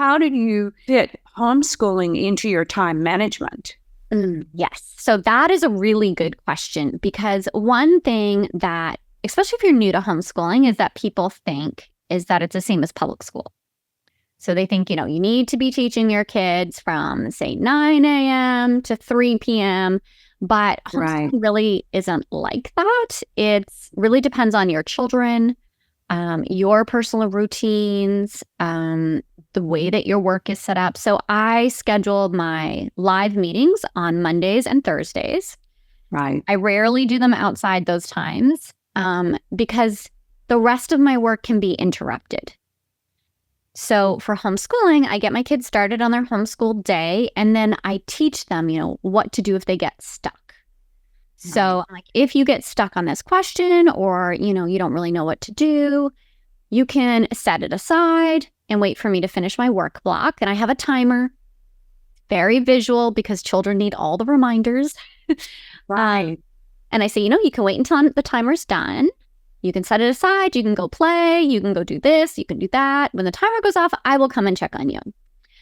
how did you fit homeschooling into your time management? Yes. So that is a really good question, because one thing that, especially if you're new to homeschooling, is that people think is that it's the same as public school. So they think, you need to be teaching your kids from, say, 9 a.m. to 3 p.m., but homeschooling really isn't like that. It really depends on your children, your personal routines, the way that your work is set up. So I scheduled my live meetings on Mondays and Thursdays. Right. I rarely do them outside those times because the rest of my work can be interrupted. So for homeschooling, I get my kids started on their homeschool day, and then I teach them, what to do if they get stuck. So like, if you get stuck on this question, or, you don't really know what to do, you can set it aside and wait for me to finish my work block. And I have a timer, very visual, because children need all the reminders. Right. And I say, you can wait until the timer's done. You can set it aside. You can go play. You can go do this. You can do that. When the timer goes off, I will come and check on you.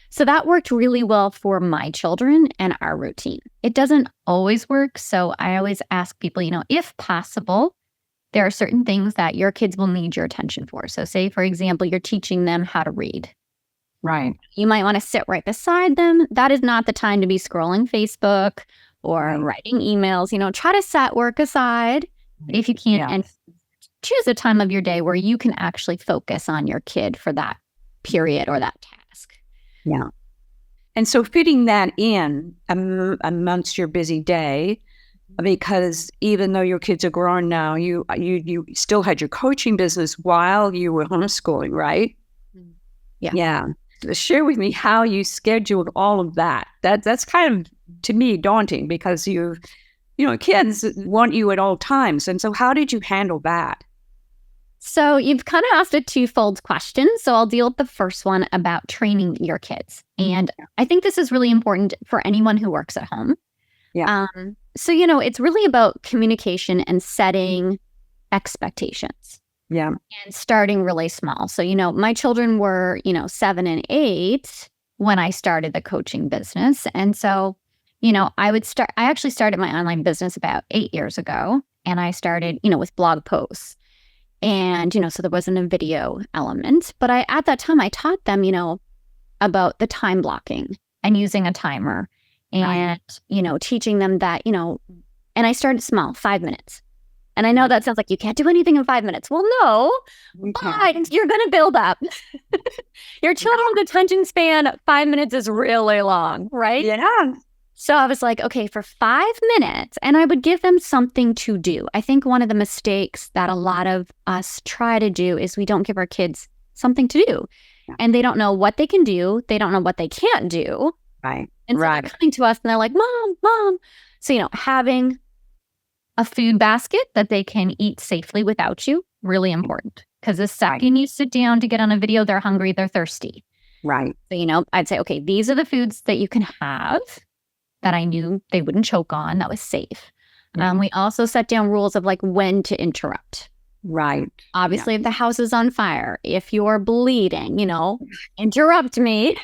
So that worked really well for my children and our routine. It doesn't always work. So I always ask people, if possible, there are certain things that your kids will need your attention for. So say, for example, you're teaching them how to read. Right. You might want to sit right beside them. That is not the time to be scrolling Facebook or writing emails. Try to set work aside if you can, and choose a time of your day where you can actually focus on your kid for that period or that task. Yeah. And so fitting that in amongst your busy day, because even though your kids are grown now, you still had your coaching business while you were homeschooling, right? Yeah. Yeah. So share with me how you scheduled all of that. That's kind of, to me, daunting, because kids want you at all times. And so how did you handle that? So you've kind of asked a twofold question. So I'll deal with the first one about training your kids. And I think this is really important for anyone who works at home. Yeah. So, it's really about communication and setting expectations. Yeah. And starting really small. So, my children were, 7 and 8 when I started the coaching business. And so, I actually started my online business about 8 years ago. And I started, with blog posts. And, so there wasn't a video element. But at that time, I taught them, about the time blocking and using a timer. And, teaching them that, and I started small, 5 minutes. And I know that sounds like you can't do anything in 5 minutes. Well, no, but you're going to build up. Your children's attention span, 5 minutes is really long, right? Yeah. So I was like, okay, for 5 minutes, and I would give them something to do. I think one of the mistakes that a lot of us try to do is we don't give our kids something to do. And they don't know what they can do. They don't know what they can't do. Right. And so they're coming to us and they're like, Mom. So, having a food basket that they can eat safely without you, really important. Because the second you sit down to get on a video, they're hungry, they're thirsty. Right. So, I'd say, okay, these are the foods that you can have that I knew they wouldn't choke on. That was safe. We also set down rules of like when to interrupt. Right. Obviously, if the house is on fire, if you're bleeding, interrupt me.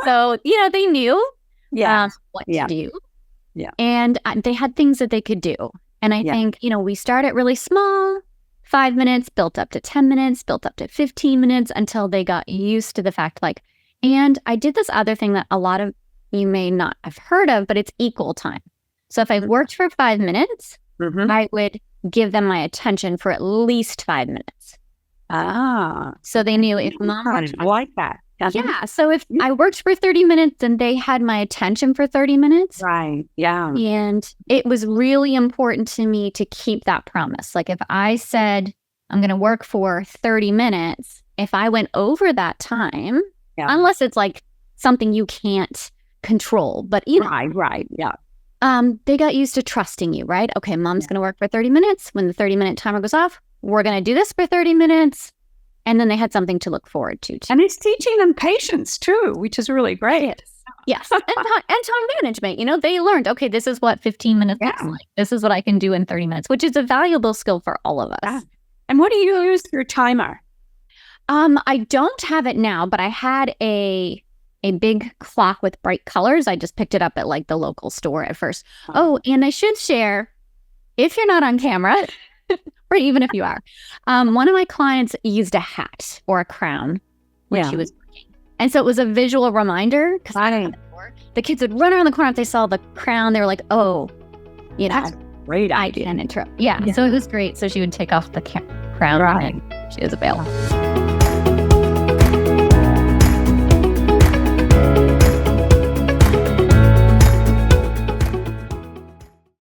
So, they knew what to do. Yeah. And they had things that they could do. And I think, we started really small, 5 minutes, built up to 10 minutes, built up to 15 minutes until they got used to the fact, and I did this other thing that a lot of you may not have heard of, but it's equal time. So if I worked for 5 minutes, I would give them my attention for at least 5 minutes. So they knew if Mom... I like that. Yeah. So if I worked for 30 minutes, then they had my attention for 30 minutes. Right. Yeah. And it was really important to me to keep that promise. Like if I said, I'm going to work for 30 minutes, if I went over that time, unless it's like something you can't control, but Right. Yeah. They got used to trusting you, right? Okay, Mom's going to work for 30 minutes. When the 30-minute timer goes off, we're going to do this for 30 minutes. And then they had something to look forward to. And it's teaching them patience too, which is really great. Yes. And time management. They learned, okay, this is what 15 minutes looks like. This is what I can do in 30 minutes, which is a valuable skill for all of us. And what do you use for your timer? I don't have it now, but I had a big clock with bright colors. I just picked it up at like the local store at first. Oh, and I should share, if you're not on camera, or even if you are, one of my clients used a hat or a crown when she was working. And so it was a visual reminder, because the kids would run around the corner if they saw the crown. They were like, oh, That's a great I idea. can interrupt. Yeah, so it was great. So she would take off the crown and she was available.